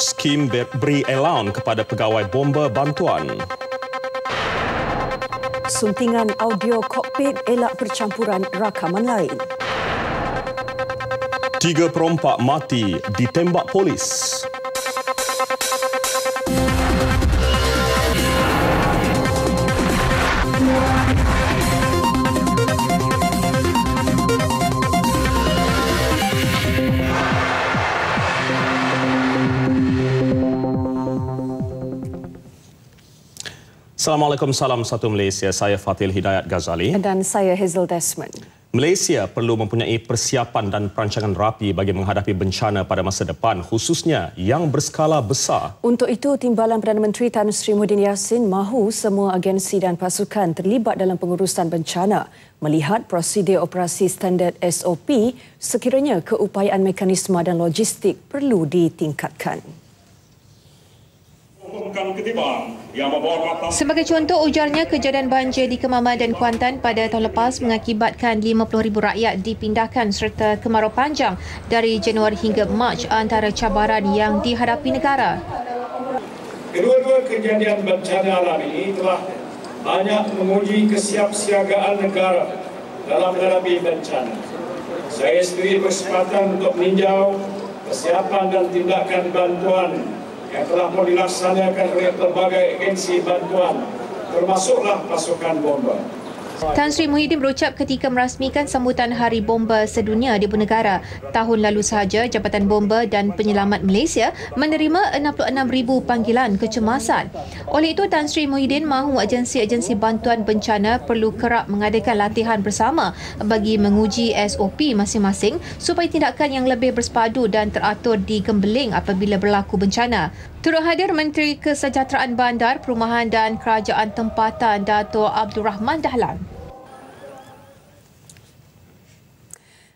Skim beri allowance kepada pegawai bomba bantuan. Suntingan audio kokpit elak percampuran rakaman lain. 3 perompak mati ditembak polis. Assalamualaikum, salam satu Malaysia. Saya Fatil Hidayat Ghazali. Dan saya Hazel Desmond. Malaysia perlu mempunyai persiapan dan perancangan rapi bagi menghadapi bencana pada masa depan, khususnya yang berskala besar. Untuk itu, Timbalan Perdana Menteri Tan Sri Muhyiddin Yassin mahu semua agensi dan pasukan terlibat dalam pengurusan bencana, melihat prosedur operasi standard SOP sekiranya keupayaan mekanisme dan logistik perlu ditingkatkan. Sebagai contoh, ujarnya kejadian banjir di Kemaman dan Kuantan pada tahun lepas mengakibatkan 50,000 rakyat dipindahkan serta kemarau panjang dari Januari hingga Mac antara cabaran yang dihadapi negara. Kedua-dua kejadian bencana alam ini telah banyak menguji kesiapsiagaan negara dalam menghadapi bencana. Saya sendiri bersempatan untuk meninjau kesiapan dan tindakan bantuan yang telah pun dilaksanakan oleh pelbagai agensi bantuan, termasuklah pasukan bomba. Tan Sri Muhyiddin berucap ketika merasmikan sambutan Hari Bomba Sedunia di ibu negara. Tahun lalu sahaja, Jabatan Bomba dan Penyelamat Malaysia menerima 66,000 panggilan kecemasan. Oleh itu, Tan Sri Muhyiddin mahu agensi-agensi bantuan bencana perlu kerap mengadakan latihan bersama bagi menguji SOP masing-masing supaya tindakan yang lebih bersepadu dan teratur digembeling apabila berlaku bencana. Turut hadir Menteri Kesejahteraan Bandar, Perumahan dan Kerajaan Tempatan Dato' Abdul Rahman Dahlan.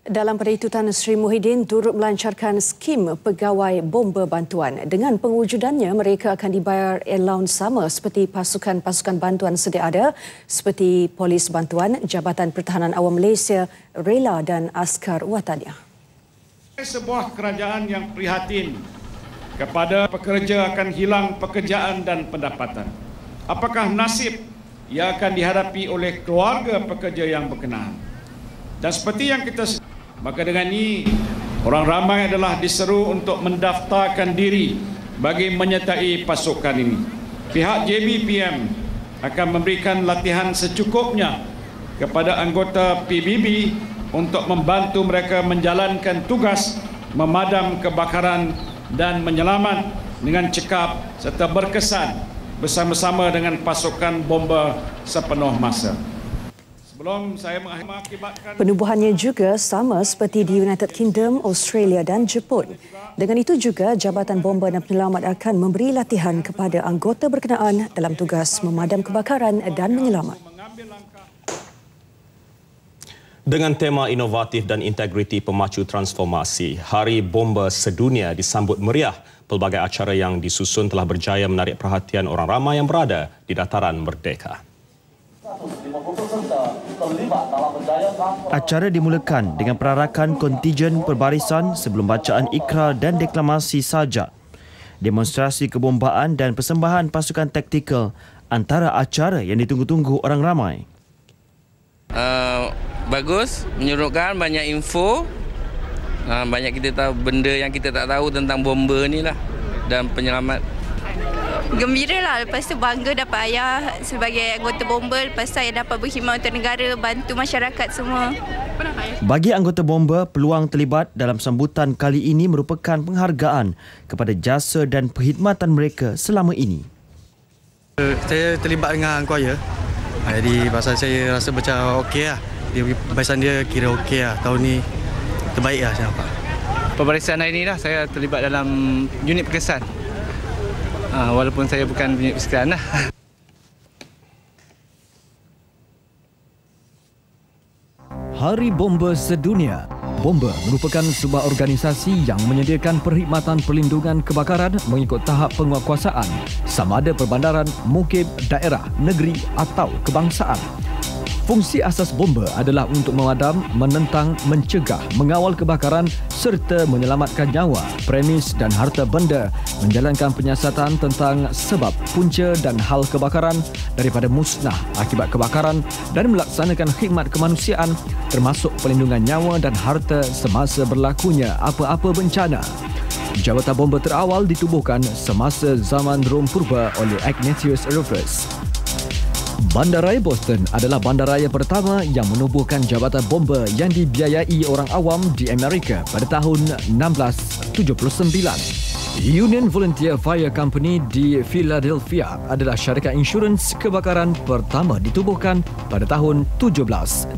Dalam pada itu, Tan Sri Muhyiddin turut melancarkan skim pegawai bomba bantuan. Dengan pengujudannya, mereka akan dibayar allowance sama seperti pasukan-pasukan bantuan sedia ada seperti Polis Bantuan, Jabatan Pertahanan Awam Malaysia, Rela dan Askar Wataniah. Sebuah kerajaan yang prihatin kepada pekerja akan hilang pekerjaan dan pendapatan. Apakah nasib yang akan dihadapi oleh keluarga pekerja yang berkenaan? Dan seperti yang kita maka dengan ini orang ramai adalah diseru untuk mendaftarkan diri bagi menyertai pasukan ini. Pihak JBPM akan memberikan latihan secukupnya kepada anggota PBB untuk membantu mereka menjalankan tugas memadam kebakaran dan menyelamat dengan cekap serta berkesan bersama-sama dengan pasukan bomba sepenuh masa. Sebelum saya mengakibatkan penubuhannya juga sama seperti di United Kingdom, Australia dan Jepun. Dengan itu juga, Jabatan Bomba dan Penyelamat akan memberi latihan kepada anggota berkenaan dalam tugas memadam kebakaran dan menyelamat. Dengan tema inovatif dan integriti pemacu transformasi, Hari Bomba Sedunia disambut meriah. Pelbagai acara yang disusun telah berjaya menarik perhatian orang ramai yang berada di dataran merdeka. Acara dimulakan dengan perarakan kontijen perbarisan sebelum bacaan ikrar dan deklamasi sajak. Demonstrasi kebombaan dan persembahan pasukan taktikal antara acara yang ditunggu-tunggu orang ramai. Bagus, menyeronokkan, banyak info. Banyak kita tahu benda yang kita tak tahu tentang bomba ni lah dan penyelamat. Gembira lah, lepas tu bangga dapat ayah sebagai anggota bomba, lepas tu ayah dapat berkhidmat untuk negara, bantu masyarakat semua. Bagi anggota bomba, peluang terlibat dalam sambutan kali ini merupakan penghargaan kepada jasa dan perkhidmatan mereka selama ini. Saya terlibat dengan choir, jadi pasal saya rasa macam okey lah. Barisan dia kira okey lah, tahun ni terbaik lah saya nampak. Pembarisan hari ini lah saya terlibat dalam unit perkesan. Walaupun saya bukan unit perkesan lah. Hari Bomba Sedunia. Bomba merupakan sebuah organisasi yang menyediakan perkhidmatan perlindungan kebakaran mengikut tahap penguatkuasaan, sama ada perbandaran, mukib, daerah, negeri atau kebangsaan. Fungsi asas bomba adalah untuk memadam, menentang, mencegah, mengawal kebakaran serta menyelamatkan nyawa, premis dan harta benda, menjalankan penyiasatan tentang sebab, punca dan hal kebakaran daripada musnah akibat kebakaran dan melaksanakan khidmat kemanusiaan termasuk pelindungan nyawa dan harta semasa berlakunya apa-apa bencana. Jabatan bomba terawal ditubuhkan semasa zaman Rom Purba oleh Ignatius Rufus. Bandaraya Boston adalah bandaraya pertama yang menubuhkan jabatan bomba yang dibiayai orang awam di Amerika pada tahun 1679. Union Volunteer Fire Company di Philadelphia adalah syarikat insurans kebakaran pertama ditubuhkan pada tahun 1736.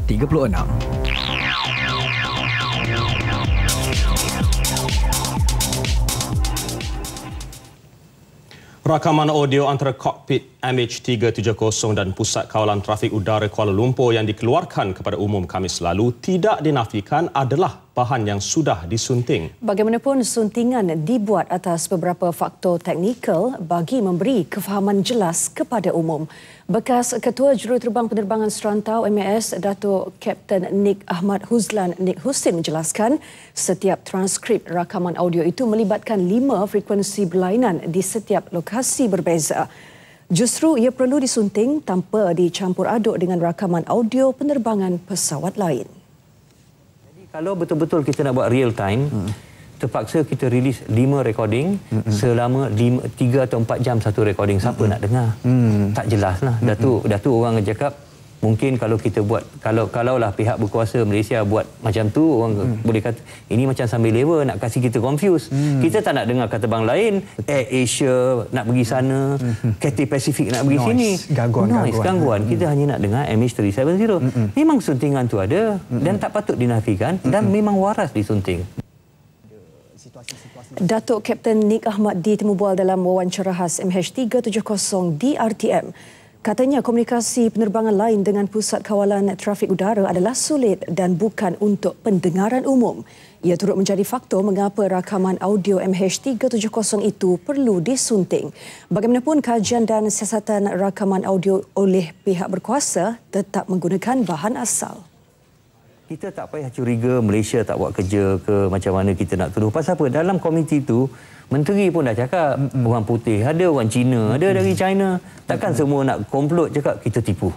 Rakaman audio antara kokpit MH370 dan Pusat Kawalan Trafik Udara Kuala Lumpur yang dikeluarkan kepada umum Khamis lalu tidak dinafikan adalah bahan yang sudah disunting. Bagaimanapun, suntingan dibuat atas beberapa faktor teknikal bagi memberi kefahaman jelas kepada umum. Bekas Ketua Juruterbang Penerbangan Serantau MAS, Datuk Kapten Nik Ahmad Huzlan Nik Husin menjelaskan setiap transkrip rakaman audio itu melibatkan 5 frekuensi berlainan di setiap lokasi berbeza. Justru ia perlu disunting tanpa dicampur aduk dengan rakaman audio penerbangan pesawat lain. Kalau betul-betul kita nak buat real time, terpaksa kita rilis 5 recording selama 3 atau 4 jam satu recording. Siapa nak dengar? Tak jelas lah. Datuk orang cakap, mungkin kalau kita buat, kalaulah pihak berkuasa Malaysia buat macam tu, orang boleh kata, ini macam sambil lewa nak kasih kita confuse. Kita tak nak dengar kata bang lain, Air Asia nak pergi sana, Cathay Pacific nak pergi sini. Gangguan. Kita hanya nak dengar MH370. Memang suntingan tu ada dan tak patut dinafikan dan memang waras disunting. Datuk Kapten Nik Ahmad ditemu bual dalam wawancara khas MH370 di RTM. Katanya komunikasi penerbangan lain dengan Pusat Kawalan Trafik Udara adalah sulit dan bukan untuk pendengaran umum. Ia turut menjadi faktor mengapa rakaman audio MH370 itu perlu disunting. Bagaimanapun, kajian dan siasatan rakaman audio oleh pihak berkuasa tetap menggunakan bahan asal. Kita tak payah curiga Malaysia tak buat kerja ke macam mana kita nak tuduh. Pasal apa? Dalam komiti itu, menteri pun dah cakap, orang putih ada, orang Cina ada, dari China. Takkan semua nak komplot cakap kita tipu.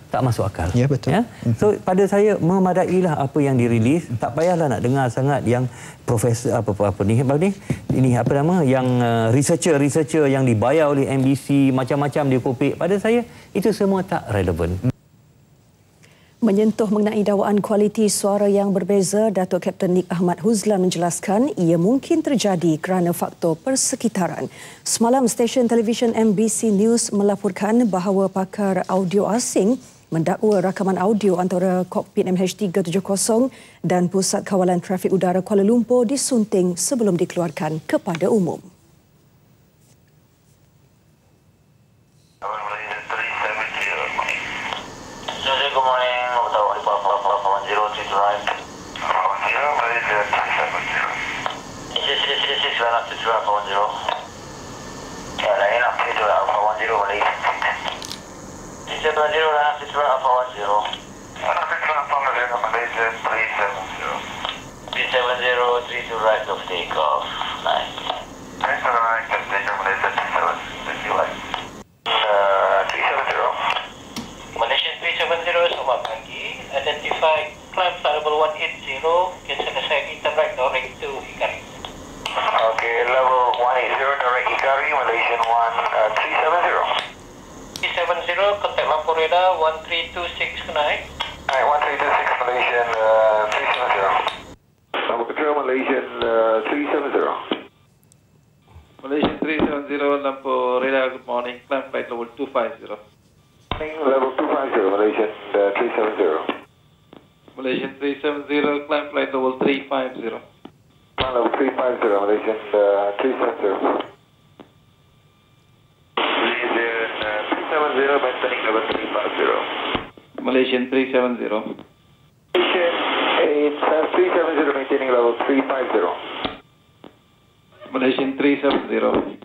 Tak masuk akal. Ya, betul. Ya? So, pada saya memadailah apa yang dirilis. Tak payahlah nak dengar sangat yang profesor yang researcher yang dibayar oleh MBC, macam-macam dia kopik. Pada saya itu semua tak relevan. Menyentuh mengenai dakwaan kualiti suara yang berbeza, Datuk Kapten Nik Ahmad Huzlan menjelaskan ia mungkin terjadi kerana faktor persekitaran. Semalam, stesen televisyen MBC News melaporkan bahawa pakar audio asing mendakwa rakaman audio antara kokpit MH370 dan Pusat Kawalan Trafik Udara Kuala Lumpur disunting sebelum dikeluarkan kepada umum. Malaysian 370, selamat pagi. Identified climb flight level 180, cancel aside item right direct to Ikari. Okay, level 180 direct Ikari, Malaysian 370. 370, contact lampu radar 1326 tonight. Alright, 1326 Malaysian 370. Lampu control Malaysian 370. Malaysian 370, lampu radar, good morning. Climb flight level 250. Level 250, Malaysian 370. Malaysian 370, climb flight level 350. Level 350, Malaysian 370. Malaysian 370, maintaining level 350. Malaysian 370. Malaysian 370, maintaining level 350. Malaysian 370.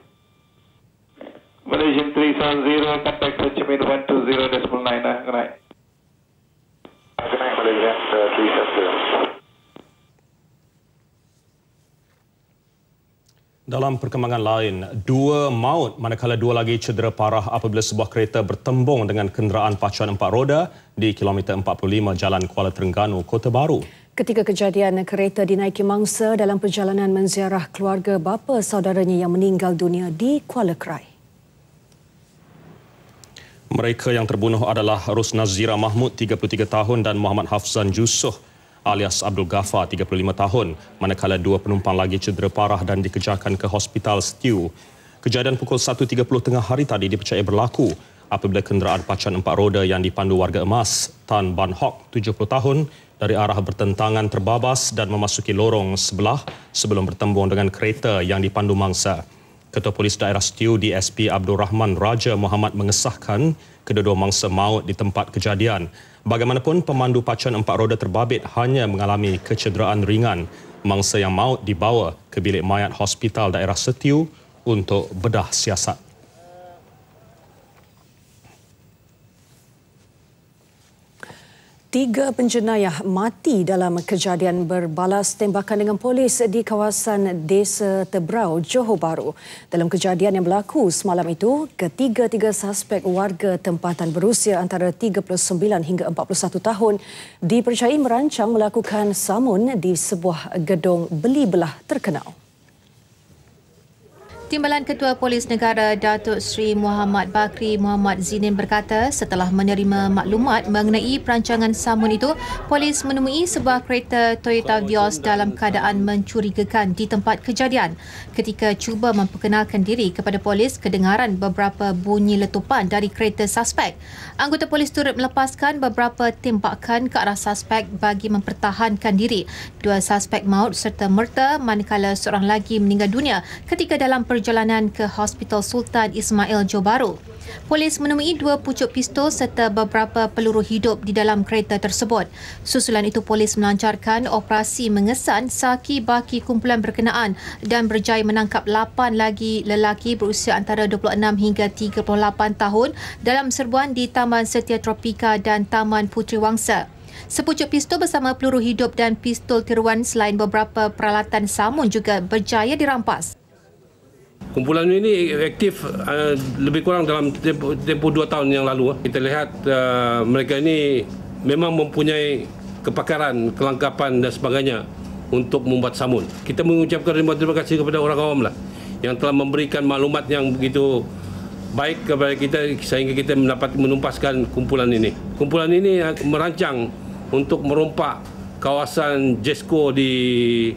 Malaysian 370, contact Ho Chi Minh 120.9, good night. Dalam perkembangan lain, 2 maut manakala 2 lagi cedera parah apabila sebuah kereta bertembung dengan kenderaan pacuan 4 roda di kilometer 45 Jalan Kuala Terengganu, Kota Baru. Ketika kejadian, kereta dinaiki mangsa dalam perjalanan menziarah keluarga bapa saudaranya yang meninggal dunia di Kuala Krai. Mereka yang terbunuh adalah Ros Nazira Mahmud, 33 tahun dan Muhammad Hafzan Jusoh alias Abdul Ghaffar, 35 tahun, manakala 2 penumpang lagi cedera parah dan dikejarkan ke Hospital Stew. Kejadian pukul 1.30 tengah hari tadi dipercayai berlaku apabila kenderaan pacuan 4 roda yang dipandu warga emas Tan Ban Hock, 70 tahun, dari arah bertentangan terbabas dan memasuki lorong sebelah sebelum bertembung dengan kereta yang dipandu mangsa. Ketua Polis Daerah Stew DSP Abdul Rahman Raja Muhammad mengesahkan kedua-dua mangsa maut di tempat kejadian. Bagaimanapun, pemandu pacuan 4 roda terbabit hanya mengalami kecederaan ringan. Mangsa yang maut dibawa ke bilik mayat Hospital Daerah Stew untuk bedah siasat. Tiga penjenayah mati dalam kejadian berbalas tembakan dengan polis di kawasan Desa Tebrau, Johor Bahru. Dalam kejadian yang berlaku semalam itu, ketiga-tiga suspek warga tempatan berusia antara 39 hingga 41 tahun dipercayai merancang melakukan samun di sebuah gedung beli belah terkenal. Timbalan Ketua Polis Negara Datuk Seri Muhammad Bakri Muhammad Zinin berkata setelah menerima maklumat mengenai perancangan samun itu, polis menemui sebuah kereta Toyota Vios dalam keadaan mencurigakan di tempat kejadian. Ketika cuba memperkenalkan diri kepada polis, kedengaran beberapa bunyi letupan dari kereta suspek. Anggota polis turut melepaskan beberapa tembakan ke arah suspek bagi mempertahankan diri. 2 suspek maut serta merta manakala seorang lagi meninggal dunia ketika dalam perjalanan ke Hospital Sultan Ismail, Johor Bahru. Polis menemui 2 pucuk pistol serta beberapa peluru hidup di dalam kereta tersebut. Susulan itu, polis melancarkan operasi mengesan saki-baki kumpulan berkenaan dan berjaya menangkap 8 lagi lelaki berusia antara 26 hingga 38 tahun dalam serbuan di Taman Setia Tropika dan Taman Puteri Wangsa. Sepucuk pistol bersama peluru hidup dan pistol tiruan selain beberapa peralatan samun juga berjaya dirampas. Kumpulan ini aktif lebih kurang dalam tempoh 2 tahun yang lalu. Kita lihat mereka ini memang mempunyai kepakaran, kelengkapan dan sebagainya untuk membuat samun. Kita mengucapkan terima kasih kepada orang awam lah yang telah memberikan maklumat yang begitu baik kepada kita sehingga kita mendapat menumpaskan kumpulan ini. Kumpulan ini merancang untuk merompak kawasan Jesco di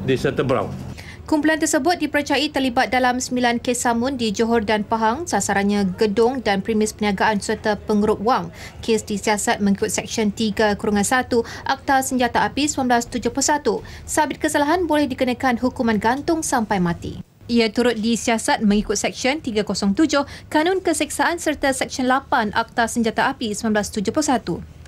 Desa Tebrau. Kumpulan tersebut dipercayai terlibat dalam 9 kes samun di Johor dan Pahang. Sasarannya gedung dan premis perniagaan serta pengerup wang. Kes disiasat mengikut Seksyen 3-1 Akta Senjata Api 1971. Sabit kesalahan boleh dikenakan hukuman gantung sampai mati. Ia turut disiasat mengikut Seksyen 307 Kanun Keseksaan serta Seksyen 8 Akta Senjata Api 1971.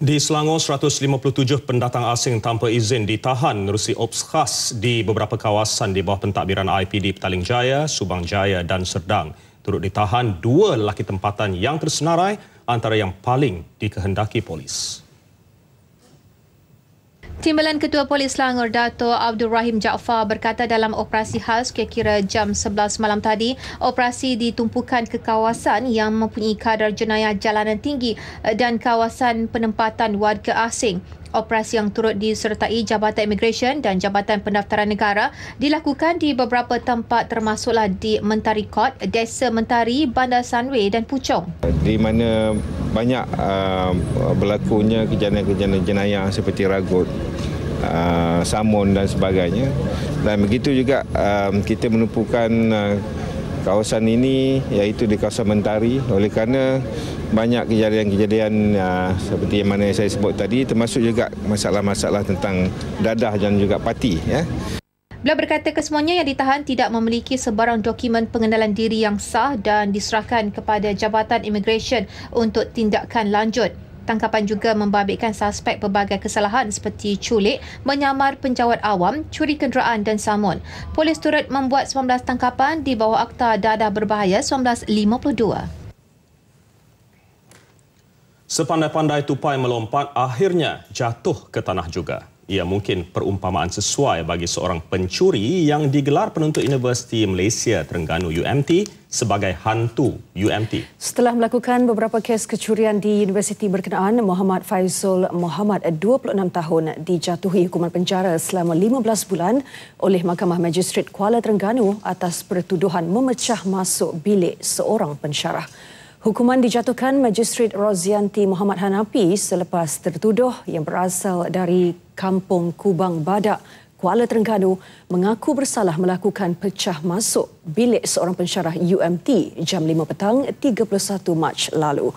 Di Selangor, 157 pendatang asing tanpa izin ditahan menerusi ops khas di beberapa kawasan di bawah pentadbiran IPD Petaling Jaya, Subang Jaya dan Serdang. Turut ditahan 2 lelaki tempatan yang tersenarai antara yang paling dikehendaki polis. Timbalan Ketua Polis Selangor Dato' Abdul Rahim Jaafar berkata dalam operasi khas kira-kira jam 11 malam tadi, operasi ditumpukan ke kawasan yang mempunyai kadar jenayah jalanan tinggi dan kawasan penempatan warga asing. Operasi yang turut disertai Jabatan Immigration dan Jabatan Pendaftaran Negara dilakukan di beberapa tempat termasuklah di Mentari Court, Desa Mentari, Bandar Sunway dan Puchong. Di mana banyak berlakunya kejadian-kejadian jenayah seperti ragut, samun dan sebagainya. Dan begitu juga kita menumpukan kawasan ini iaitu di kawasan Mentari oleh kerana banyak kejadian-kejadian seperti yang mana saya sebut tadi, termasuk juga masalah-masalah tentang dadah dan juga parti. Ya. Beliau berkata kesemuanya yang ditahan tidak memiliki sebarang dokumen pengenalan diri yang sah dan diserahkan kepada Jabatan Immigration untuk tindakan lanjut. Tangkapan juga membabitkan suspek pelbagai kesalahan seperti culik, menyamar penjawat awam, curi kenderaan dan samun. Polis turut membuat 19 tangkapan di bawah Akta Dadah Berbahaya 1952. Sepandai-pandai tupai melompat akhirnya jatuh ke tanah juga. Ia mungkin perumpamaan sesuai bagi seorang pencuri yang digelar penuntut Universiti Malaysia Terengganu UMT sebagai hantu UMT. Setelah melakukan beberapa kes kecurian di universiti berkenaan, Muhammad Faizul Muhammad, 26 tahun, dijatuhi hukuman penjara selama 15 bulan oleh Mahkamah Magistrate Kuala Terengganu atas pertuduhan memecah masuk bilik seorang pensyarah. Hukuman dijatuhkan Magistrate Rozianti Muhammad Hanapi selepas tertuduh yang berasal dari Kampung Kubang Badak, Kuala Terengganu mengaku bersalah melakukan pecah masuk bilik seorang pensyarah UMT jam 5 petang 31 Mac lalu.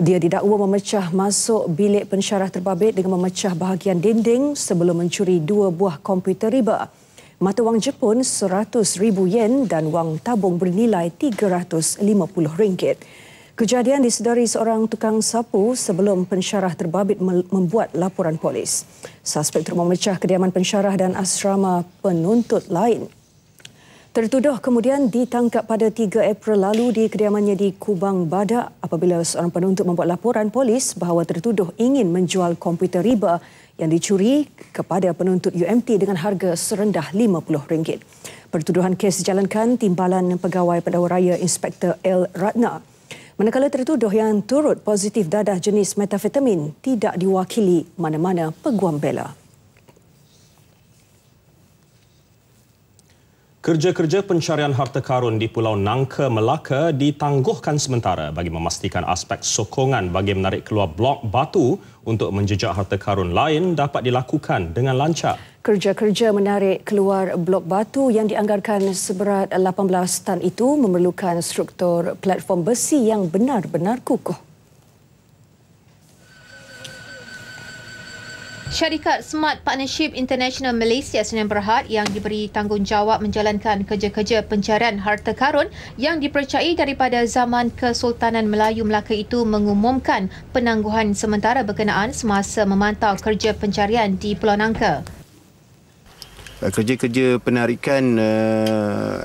Dia didakwa memecah masuk bilik pensyarah terbabit dengan memecah bahagian dinding sebelum mencuri 2 buah komputer riba, mata wang Jepun RM100,000 dan wang tabung bernilai RM350. Kejadian disedari seorang tukang sapu sebelum pensyarah terbabit membuat laporan polis. Suspek turut memecah kediaman pensyarah dan asrama penuntut lain. Tertuduh kemudian ditangkap pada 3 April lalu di kediamannya di Kubang Badak apabila seorang penuntut membuat laporan polis bahawa tertuduh ingin menjual komputer riba yang dicuri kepada penuntut UMT dengan harga serendah RM50. Pertuduhan kes dijalankan Timbalan Pegawai Pendahulu Raya Inspektor L. Ratna. Manakala tertuduh yang turut positif dadah jenis metafetamin tidak diwakili mana-mana peguam bela. Kerja-kerja pencarian harta karun di Pulau Nangka, Melaka ditangguhkan sementara bagi memastikan aspek sokongan bagi menarik keluar blok batu untuk menjejak harta karun lain dapat dilakukan dengan lancar. Kerja-kerja menarik keluar blok batu yang dianggarkan seberat 18 tan itu memerlukan struktur platform besi yang benar-benar kukuh. Syarikat Smart Partnership International Malaysia Senin Berhad yang diberi tanggungjawab menjalankan kerja-kerja pencarian harta karun yang dipercayai daripada zaman Kesultanan Melayu Melaka itu mengumumkan penangguhan sementara berkenaan semasa memantau kerja pencarian di Pulau Nangka. Kerja-kerja penarikan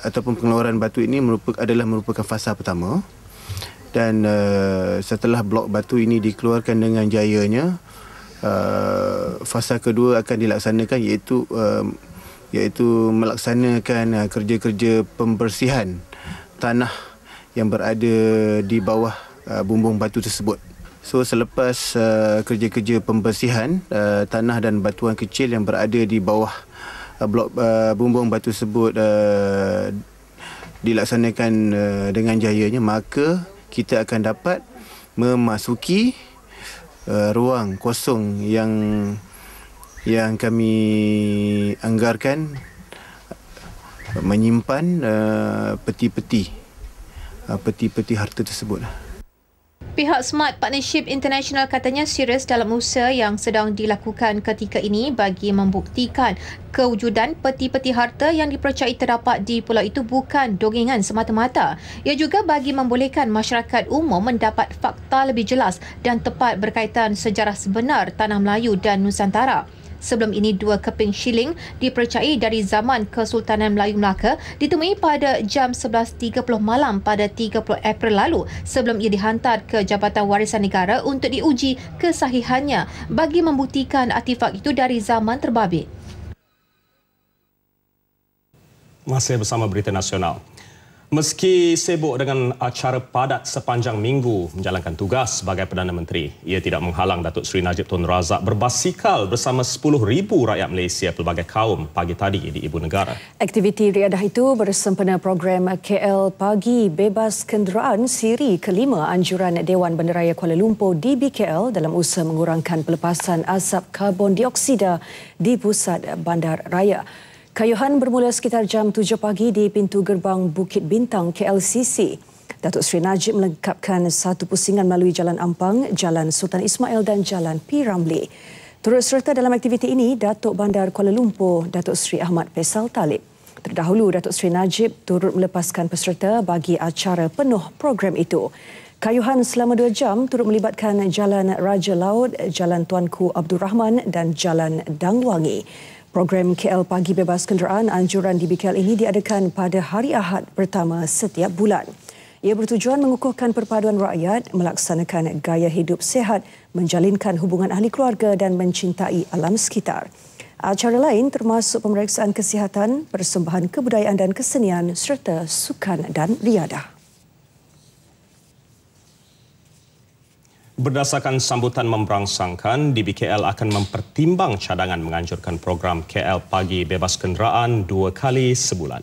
ataupun pengeluaran batu ini adalah merupakan fasa pertama, dan setelah blok batu ini dikeluarkan dengan jayanya, fasa kedua akan dilaksanakan iaitu melaksanakan kerja-kerja pembersihan tanah yang berada di bawah bumbung batu tersebut. So selepas kerja-kerja pembersihan tanah dan batuan kecil yang berada di bawah blok bumbung batu tersebut dilaksanakan dengan jayanya, maka kita akan dapat memasuki ruang kosong yang kami anggarkan menyimpan peti-peti harta tersebut. Pihak Smart Partnership International katanya serius dalam usaha yang sedang dilakukan ketika ini bagi membuktikan kewujudan peti-peti harta yang dipercayai terdapat di pulau itu bukan dongengan semata-mata. Ia juga bagi membolehkan masyarakat umum mendapat fakta lebih jelas dan tepat berkaitan sejarah sebenar Tanah Melayu dan Nusantara. Sebelum ini, 2 keping shilling dipercayai dari zaman Kesultanan Melayu Melaka ditemui pada jam 11.30 malam pada 30 April lalu sebelum ia dihantar ke Jabatan Warisan Negara untuk diuji kesahihannya bagi membuktikan artifak itu dari zaman terbabit. Masih bersama Berita Nasional. Meski sibuk dengan acara padat sepanjang minggu menjalankan tugas sebagai Perdana Menteri, ia tidak menghalang Datuk Seri Najib Tun Razak berbasikal bersama 10,000 rakyat Malaysia pelbagai kaum pagi tadi di Ibu Negara. Aktiviti riadah itu bersempena program KL Pagi Bebas Kenderaan siri kelima anjuran Dewan Bandaraya Kuala Lumpur DBKL dalam usaha mengurangkan pelepasan asap karbon dioksida di pusat bandar raya. Kayuhan bermula sekitar jam 7 pagi di pintu gerbang Bukit Bintang KLCC. Datuk Seri Najib melengkapkan satu pusingan melalui Jalan Ampang, Jalan Sultan Ismail dan Jalan P. Ramlee. Turut serta dalam aktiviti ini Datuk Bandar Kuala Lumpur, Datuk Seri Ahmad Faisal Talib. Terdahulu, Datuk Seri Najib turut melepaskan peserta bagi acara penuh program itu. Kayuhan selama 2 jam turut melibatkan Jalan Raja Laut, Jalan Tuanku Abdul Rahman dan Jalan Dangwangi. Program KL Pagi Bebas Kenderaan anjuran DBKL ini diadakan pada hari Ahad pertama setiap bulan. Ia bertujuan mengukuhkan perpaduan rakyat, melaksanakan gaya hidup sihat, menjalinkan hubungan ahli keluarga dan mencintai alam sekitar. Acara lain termasuk pemeriksaan kesihatan, persembahan kebudayaan dan kesenian serta sukan dan riadah. Berdasarkan sambutan memberangsangkan, DBKL akan mempertimbang cadangan menganjurkan program KL Pagi Bebas Kenderaan 2 kali sebulan.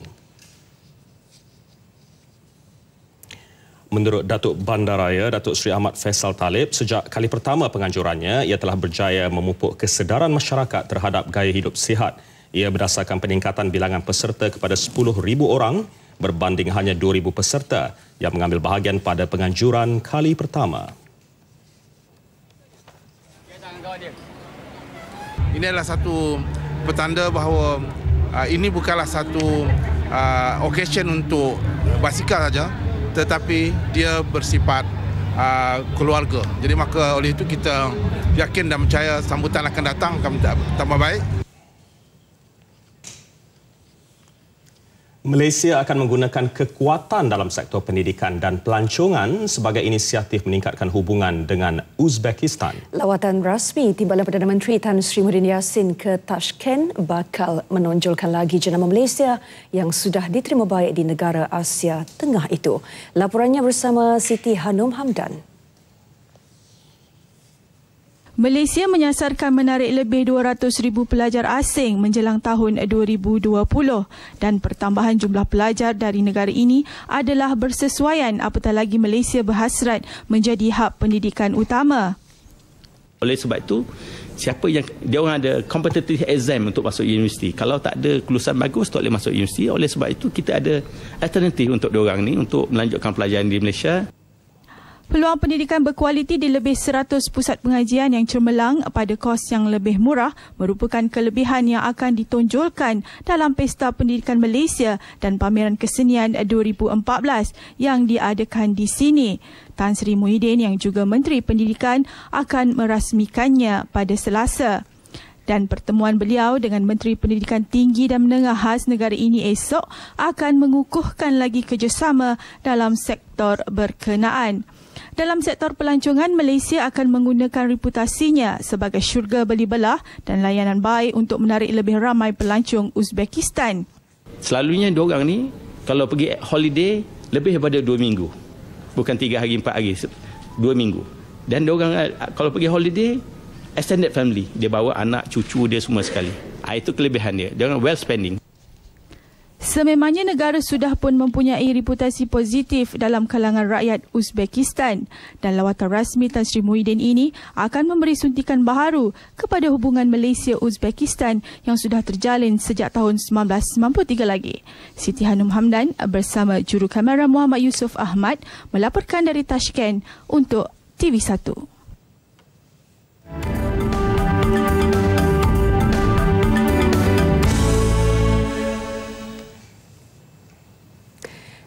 Menurut Datuk Bandaraya, Datuk Seri Ahmad Faisal Talib, sejak kali pertama penganjurannya, ia telah berjaya memupuk kesedaran masyarakat terhadap gaya hidup sihat. Ia berdasarkan peningkatan bilangan peserta kepada 10,000 orang berbanding hanya 2,000 peserta yang mengambil bahagian pada penganjuran kali pertama. Ini adalah satu petanda bahawa ini bukanlah satu occasion untuk basikal saja, tetapi dia bersifat keluarga. Jadi maka oleh itu kita yakin dan percaya sambutan akan datang akan tambah baik. Malaysia akan menggunakan kekuatan dalam sektor pendidikan dan pelancongan sebagai inisiatif meningkatkan hubungan dengan Uzbekistan. Lawatan rasmi Timbalan Perdana Menteri Tan Sri Muhyiddin Yassin ke Tashkent bakal menonjolkan lagi jenama Malaysia yang sudah diterima baik di negara Asia Tengah itu. Laporannya bersama Siti Hanum Hamdan. Malaysia menyasarkan menarik lebih 200,000 pelajar asing menjelang tahun 2020 dan pertambahan jumlah pelajar dari negara ini adalah bersesuaian apatah lagi Malaysia berhasrat menjadi hub pendidikan utama. Oleh sebab itu, siapa yang dia orang ada competitive exam untuk masuk universiti. Kalau tak ada kelulusan bagus, tak boleh masuk universiti. Oleh sebab itu, kita ada alternatif untuk dia orang ni untuk melanjutkan pelajaran di Malaysia. Peluang pendidikan berkualiti di lebih 100 pusat pengajian yang cemerlang pada kos yang lebih murah merupakan kelebihan yang akan ditonjolkan dalam Pesta Pendidikan Malaysia dan Pameran Kesenian 2014 yang diadakan di sini. Tan Sri Muhyiddin yang juga Menteri Pendidikan akan merasmikannya pada Selasa. Dan pertemuan beliau dengan Menteri Pendidikan Tinggi dan Menengah khas negara ini esok akan mengukuhkan lagi kerjasama dalam sektor berkenaan. Dalam sektor pelancongan, Malaysia akan menggunakan reputasinya sebagai syurga beli belah dan layanan baik untuk menarik lebih ramai pelancong Uzbekistan. Selalunya diorang ni kalau pergi holiday lebih daripada 2 minggu. Bukan 3 hari 4 hari, 2 minggu. Dan diorang kalau pergi holiday extended family, dia bawa anak, cucu dia semua sekali. Itu kelebihan dia. Diorang well spending. Sememangnya negara sudah pun mempunyai reputasi positif dalam kalangan rakyat Uzbekistan dan lawatan rasmi Tan Sri Muhyiddin ini akan memberi suntikan baharu kepada hubungan Malaysia-Uzbekistan yang sudah terjalin sejak tahun 1993 lagi. Siti Hanum Hamdan bersama juru kamera Muhammad Yusof Ahmad melaporkan dari Tashkent untuk TV1.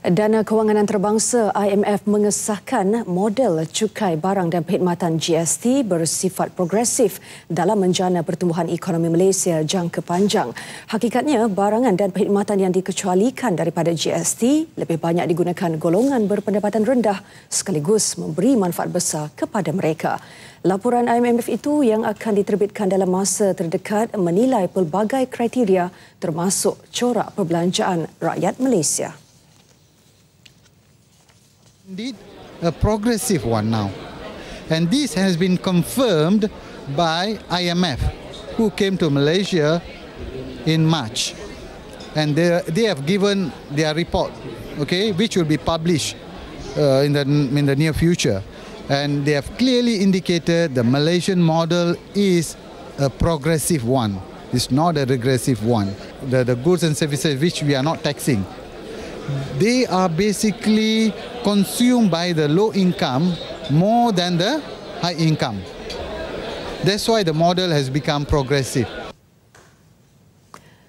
Dana Kewangan Antarabangsa IMF mengesahkan model cukai barang dan perkhidmatan GST bersifat progresif dalam menjana pertumbuhan ekonomi Malaysia jangka panjang. Hakikatnya, barangan dan perkhidmatan yang dikecualikan daripada GST lebih banyak digunakan golongan berpendapatan rendah sekaligus memberi manfaat besar kepada mereka. Laporan IMF itu yang akan diterbitkan dalam masa terdekat menilai pelbagai kriteria termasuk corak perbelanjaan rakyat Malaysia. Indeed, a progressive one now. And this has been confirmed by IMF, who came to Malaysia in March. And they have given their report, okay, which will be published in the near future. And they have clearly indicated the Malaysian model is a progressive one. It's not a regressive one. The goods and services which we are not taxing, they are basically consumed by the low income more than the high income. That's why the model has become progressive.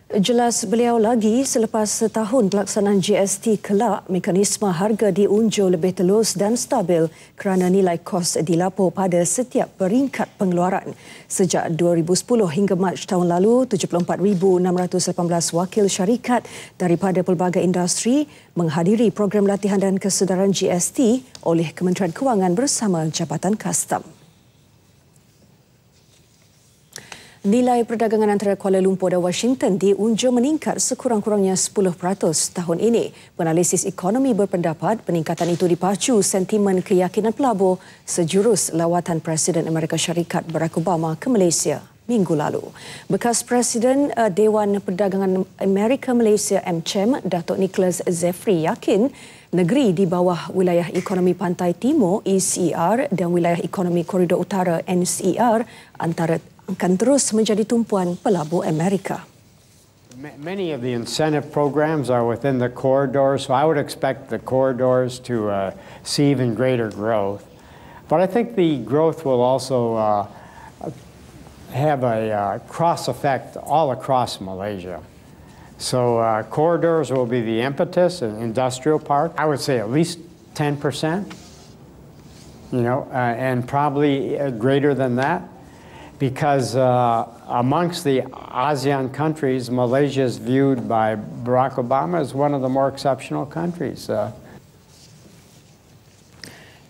Jelas beliau lagi, selepas setahun pelaksanaan GST kelak, mekanisme harga diunjur lebih telus dan stabil kerana nilai kos dilapor pada setiap peringkat pengeluaran. Sejak 2010 hingga Mac tahun lalu, 74,618 wakil syarikat daripada pelbagai industri menghadiri program latihan dan kesedaran GST oleh Kementerian Kewangan bersama Jabatan Kastam. Nilai perdagangan antara Kuala Lumpur dan Washington diunjur meningkat sekurang-kurangnya 10% tahun ini. Penalisis ekonomi berpendapat peningkatan itu dipacu sentimen keyakinan pelabur sejurus lawatan Presiden Amerika Syarikat Barack Obama ke Malaysia minggu lalu. Bekas Presiden Dewan Perdagangan Amerika Malaysia MCM, Datuk Nicholas Zefri yakin negeri di bawah wilayah ekonomi Pantai Timur ECR dan wilayah ekonomi Koridor Utara NCR akan terus menjadi tumpuan pelabur Amerika. Many of the incentive programs are within the corridors, so I would expect the corridors to see even greater growth. But I think the growth will also have a cross effect all across Malaysia. So corridors will be the impetus, and industrial park, I would say at least 10%, and probably greater than that. Because amongst the ASEAN countries, Malaysia is viewed by Barack Obama as one of the more exceptional countries.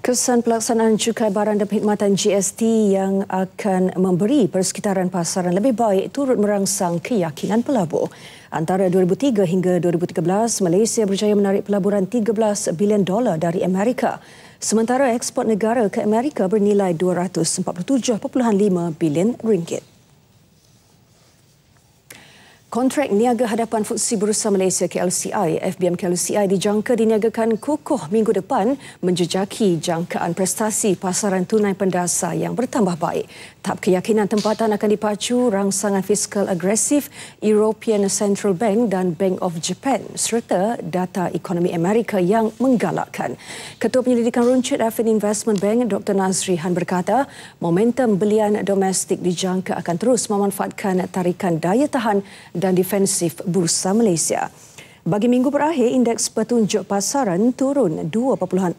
Kesan pelaksanaan cukai barang dan perkhidmatan GST yang akan memberi persekitaran pasaran lebih baik turut merangsang keyakinan pelabur. Antara 2003 hingga 2013, Malaysia berjaya menarik pelaburan $13 bilion dari Amerika. Sementara ekspor negara ke Amerika bernilai $247.5 bilion. Kontrak niaga hadapan FTSE Bursa Malaysia KLCI, FBM KLCI dijangka diniagakan kukuh minggu depan menjejaki jangkaan prestasi pasaran tunai pendasar yang bertambah baik. Tahap keyakinan tempatan akan dipacu rangsangan fiskal agresif European Central Bank dan Bank of Japan serta data ekonomi Amerika yang menggalakkan. Ketua Penyelidikan Runcit Affin Investment Bank Dr. Nazri Han berkata, momentum belian domestik dijangka akan terus memanfaatkan tarikan daya tahan dan defensif Bursa Malaysia. Bagi minggu berakhir, indeks petunjuk pasaran turun 2.44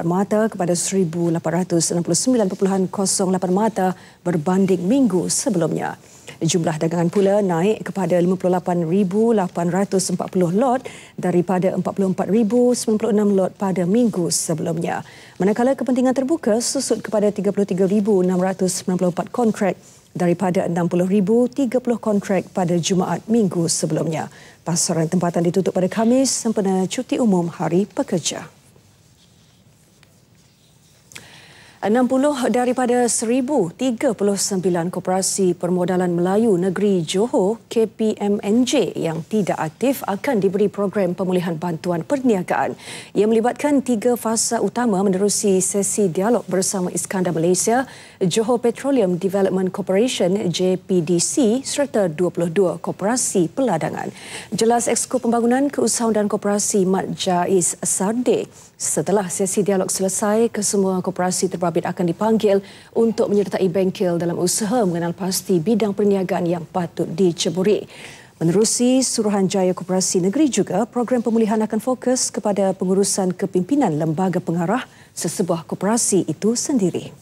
mata kepada 1,869.08 mata berbanding minggu sebelumnya. Jumlah dagangan pula naik kepada 58,840 lot daripada 44,096 lot pada minggu sebelumnya. Manakala kepentingan terbuka susut kepada 33,694 kontrak daripada 60,030 kontrak pada Jumaat minggu sebelumnya. Pasaran tempatan ditutup pada Khamis sempena cuti umum Hari Pekerja. 60 daripada 1,039 koperasi permodalan Melayu Negeri Johor KPMNJ yang tidak aktif akan diberi program pemulihan bantuan perniagaan. Ia melibatkan 3 fasa utama menerusi sesi dialog bersama Iskandar Malaysia, Johor Petroleum Development Corporation JPDC serta 22 koperasi peladangan. Jelas Exko Pembangunan, Keusahawan dan Koperasi Mat Jaiz Sarde. Setelah sesi dialog selesai, kesemua koperasi terbabit akan dipanggil untuk menyertai bengkel dalam usaha mengenal pasti bidang perniagaan yang patut diceburi. Menerusi Suruhanjaya Koperasi Negeri juga, program pemulihan akan fokus kepada pengurusan kepimpinan lembaga pengarah sesebuah koperasi itu sendiri.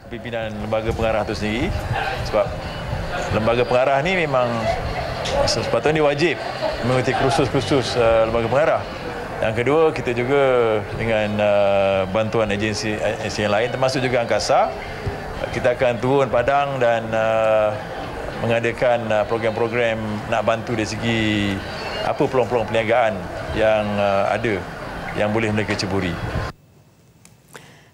Pimpinan lembaga pengarah itu sendiri, sebab lembaga pengarah ni memang sepatutnya wajib mengikuti kursus-kursus lembaga pengarah. Yang kedua, kita juga dengan bantuan agensi yang lain termasuk juga Angkasa, kita akan turun padang dan mengadakan program-program nak bantu dari segi apa peluang-peluang perniagaan yang ada yang boleh mereka ceburi.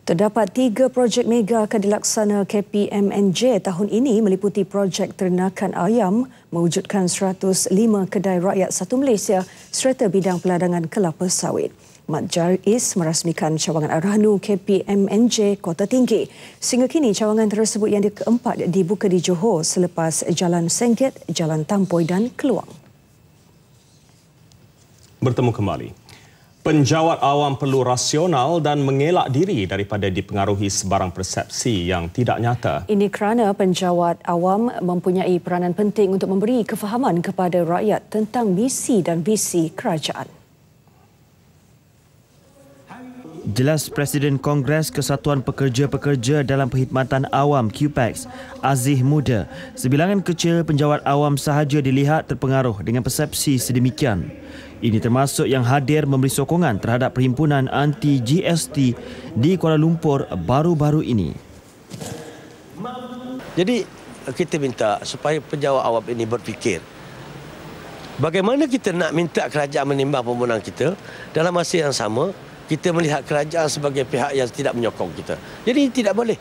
Terdapat 3 projek mega akan dilaksana KPMNJ tahun ini meliputi projek ternakan ayam, mewujudkan 105 kedai rakyat satu Malaysia serta bidang peladangan kelapa sawit. Mat Jaiz merasmikan cawangan Arahnu KPMNJ Kota Tinggi. Sehingga kini cawangan tersebut yang keempat dibuka di Johor selepas Jalan Sengket, Jalan Tampoi dan Keluang. Bertemu kembali. Penjawat awam perlu rasional dan mengelak diri daripada dipengaruhi sebarang persepsi yang tidak nyata. Ini kerana penjawat awam mempunyai peranan penting untuk memberi kefahaman kepada rakyat tentang misi dan visi kerajaan. Jelas Presiden Kongres Kesatuan Pekerja-Pekerja dalam Perkhidmatan Awam QPEX, Aziz Muda, sebilangan kecil penjawat awam sahaja dilihat terpengaruh dengan persepsi sedemikian. Ini termasuk yang hadir memberi sokongan terhadap perhimpunan anti-GST di Kuala Lumpur baru-baru ini. Jadi kita minta supaya penjawat awam ini berfikir bagaimana kita nak minta kerajaan menimbang permohonan kita, dalam masa yang sama kita melihat kerajaan sebagai pihak yang tidak menyokong kita. Jadi tidak boleh.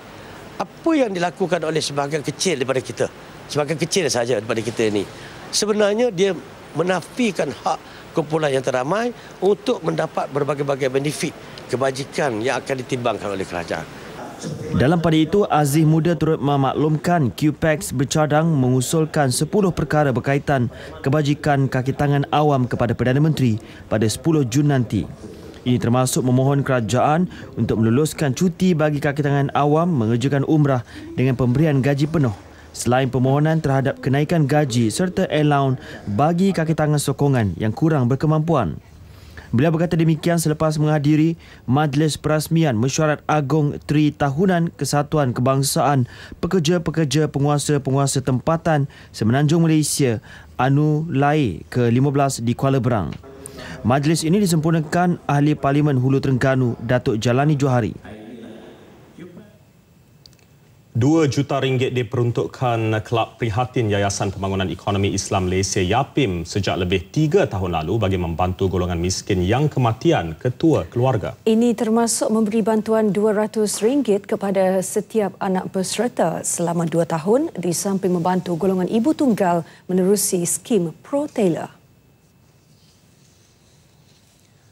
Apa yang dilakukan oleh sebahagian kecil daripada kita, sebahagian kecil saja daripada kita ini, sebenarnya dia menafikan hak kumpulan yang teramai untuk mendapat berbagai-bagai benefit kebajikan yang akan ditimbangkan oleh kerajaan. Dalam pada itu, Aziz Muda turut memaklumkan QPEX bercadang mengusulkan 10 perkara berkaitan kebajikan kaki tangan awam kepada Perdana Menteri pada 10 Jun nanti. Ini termasuk memohon kerajaan untuk meluluskan cuti bagi kaki tangan awam mengerjakan umrah dengan pemberian gaji penuh, selain permohonan terhadap kenaikan gaji serta allowance bagi kaki tangan sokongan yang kurang berkemampuan. Beliau berkata demikian selepas menghadiri Majlis Perasmian Mesyuarat Agong Tri Tahunan Kesatuan Kebangsaan Pekerja-Pekerja Penguasa-Penguasa Tempatan Semenanjung Malaysia Anu Lai ke-15 di Kuala Berang. Majlis ini disempurnakan Ahli Parlimen Hulu Terengganu Datuk Jalani Johari. RM2 juta diperuntukkan Kelab Prihatin Yayasan Pembangunan Ekonomi Islam Malaysia YAPIM sejak lebih 3 tahun lalu bagi membantu golongan miskin yang kematian ketua keluarga. Ini termasuk memberi bantuan RM200 kepada setiap anak peserta selama 2 tahun di samping membantu golongan ibu tunggal menerusi skim Pro Taylor.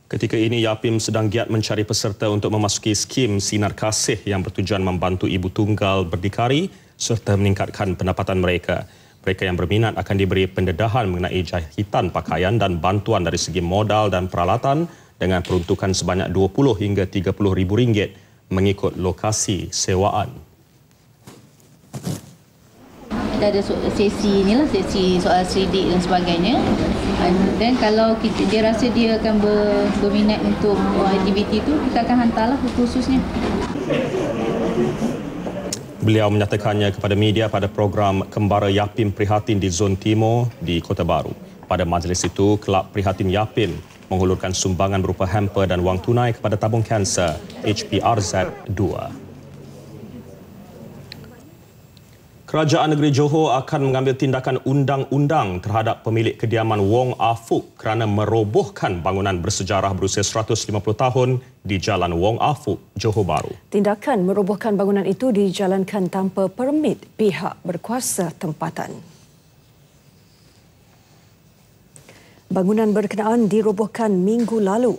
Ketika ini, YAPIM sedang giat mencari peserta untuk memasuki skim Sinar Kasih yang bertujuan membantu ibu tunggal berdikari serta meningkatkan pendapatan mereka. Mereka yang berminat akan diberi pendedahan mengenai jahitan pakaian dan bantuan dari segi modal dan peralatan dengan peruntukan sebanyak RM20 hingga RM30,000 mengikut lokasi sewaan. Kita ada sesi inilah, sesi soal selidik dan sebagainya. Dan kalau dia rasa dia akan berminat untuk aktiviti itu, kita akan hantarlah khususnya. Beliau menyatakannya kepada media pada program Kembara YAPIM Prihatin di Zon Timur di Kota Baru. Pada majlis itu, Kelab Prihatin YAPIM menghulurkan sumbangan berupa hamper dan wang tunai kepada tabung kanser HPRZ 2. Kerajaan Negeri Johor akan mengambil tindakan undang-undang terhadap pemilik kediaman Wong Afuk kerana merobohkan bangunan bersejarah berusia 150 tahun di Jalan Wong Afuk, Johor Bahru. Tindakan merobohkan bangunan itu dijalankan tanpa permit pihak berkuasa tempatan. Bangunan berkenaan dirobohkan minggu lalu.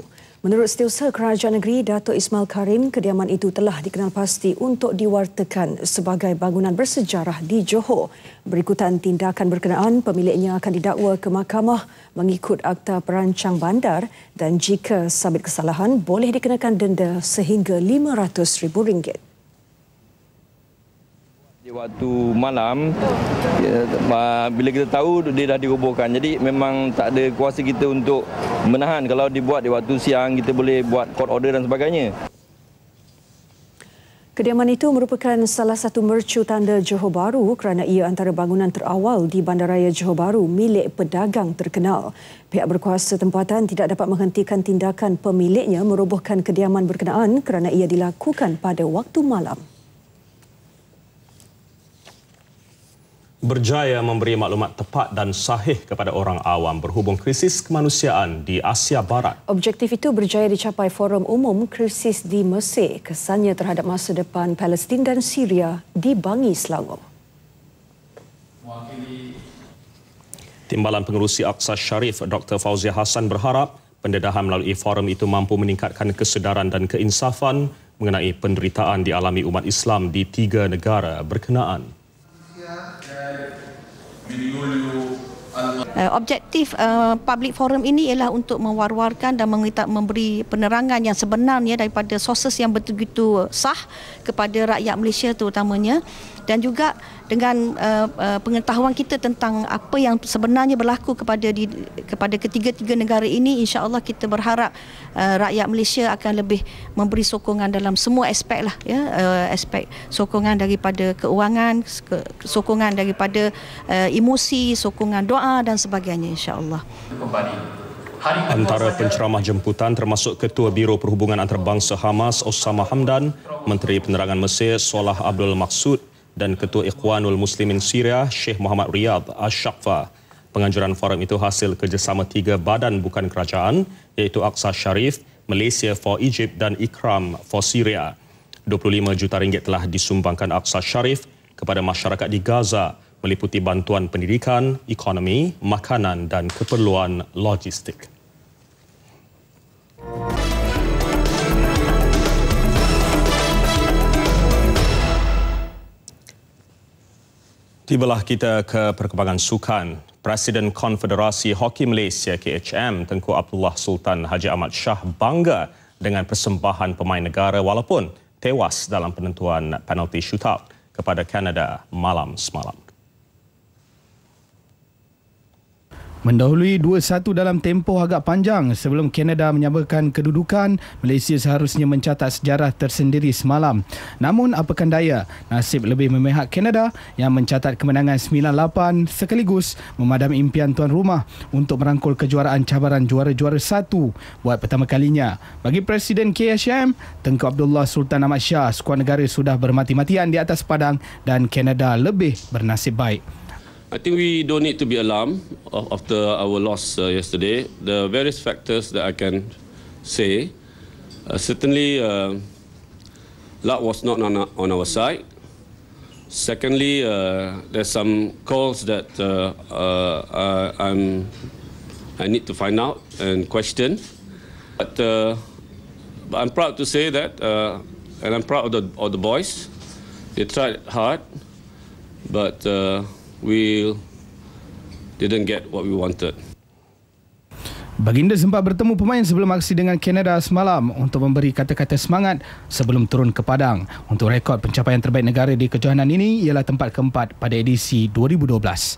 Menurut Setiausaha Kerajaan Negeri Datuk Ismail Karim, kediaman itu telah dikenal pasti untuk diwartakan sebagai bangunan bersejarah di Johor. Berikutan tindakan berkenaan, pemiliknya akan didakwa ke mahkamah mengikut Akta Perancang Bandar dan jika sabit kesalahan boleh dikenakan denda sehingga RM500,000. Waktu malam, bila kita tahu dia dah dirobohkan, jadi memang tak ada kuasa kita untuk menahan. Kalau dibuat di waktu siang, kita boleh buat court order dan sebagainya. Kediaman itu merupakan salah satu mercu tanda Johor Bahru kerana ia antara bangunan terawal di Bandaraya Johor Bahru milik pedagang terkenal. Pihak berkuasa tempatan tidak dapat menghentikan tindakan pemiliknya merobohkan kediaman berkenaan kerana ia dilakukan pada waktu malam. Berjaya memberi maklumat tepat dan sahih kepada orang awam berhubung krisis kemanusiaan di Asia Barat. Objektif itu berjaya dicapai Forum Umum Krisis di Mesir, kesannya terhadap masa depan Palestin dan Syria dibangi Selangor. Timbalan Pengerusi Aqsa Sharif Dr. Fauzia Hassan berharap pendedahan melalui forum itu mampu meningkatkan kesedaran dan keinsafan mengenai penderitaan dialami umat Islam di 3 negara berkenaan. Objektif public forum ini ialah untuk mewar-warkan dan memberi penerangan yang sebenarnya daripada sources yang betul-betul sah kepada rakyat Malaysia terutamanya, dan juga dengan pengetahuan kita tentang apa yang sebenarnya berlaku kepada ketiga-tiga negara ini, insya-Allah kita berharap rakyat Malaysia akan lebih memberi sokongan dalam semua aspek lah, ya, aspek sokongan daripada keuangan, sokongan daripada emosi, sokongan doa dan sebagainya, insya-Allah. Antara penceramah jemputan termasuk Ketua Biro Perhubungan Antarabangsa Hamas Osama Hamdan, Menteri Penerangan Mesir Salah Abdul Maksud dan Ketua Ikhwanul Muslimin Syria Sheikh Muhammad Riyad Ash-Shaqfa. Penganjuran forum itu hasil kerjasama 3 badan bukan kerajaan iaitu Aqsa Sharif, Malaysia for Egypt dan Ikram for Syria. 25 juta ringgit telah disumbangkan Aqsa Sharif kepada masyarakat di Gaza meliputi bantuan pendidikan, ekonomi, makanan dan keperluan logistik. Tibalah kita ke perkembangan sukan. Presiden Konfederasi Hoki Malaysia KHM Tengku Abdullah Sultan Haji Ahmad Shah bangga dengan persembahan pemain negara walaupun tewas dalam penentuan penalti shootout kepada Kanada malam semalam. Mendahului 2-1 dalam tempoh agak panjang sebelum Kanada menyamakan kedudukan, Malaysia seharusnya mencatat sejarah tersendiri semalam. Namun apakan daya, nasib lebih memihak Kanada yang mencatat kemenangan 9-8 sekaligus memadam impian tuan rumah untuk merangkul kejuaraan cabaran juara-juara 1 buat pertama kalinya. Bagi Presiden KHM Tengku Abdullah Sultan Ahmad Shah, skuad negara sudah bermati-matian di atas padang dan Kanada lebih bernasib baik. I think we don't need to be alarmed after our loss yesterday. The various factors that I can say, certainly luck was not on our side. Secondly, there's some calls that I need to find out and question. But I'm proud to say that, and I'm proud of the boys. They tried hard, but we didn't get what we wanted. Baginda sempat bertemu pemain sebelum aksi dengan Kanada semalam untuk memberi kata-kata semangat sebelum turun ke padang. Untuk rekod pencapaian terbaik negara di kejohanan ini ialah tempat keempat pada edisi 2012.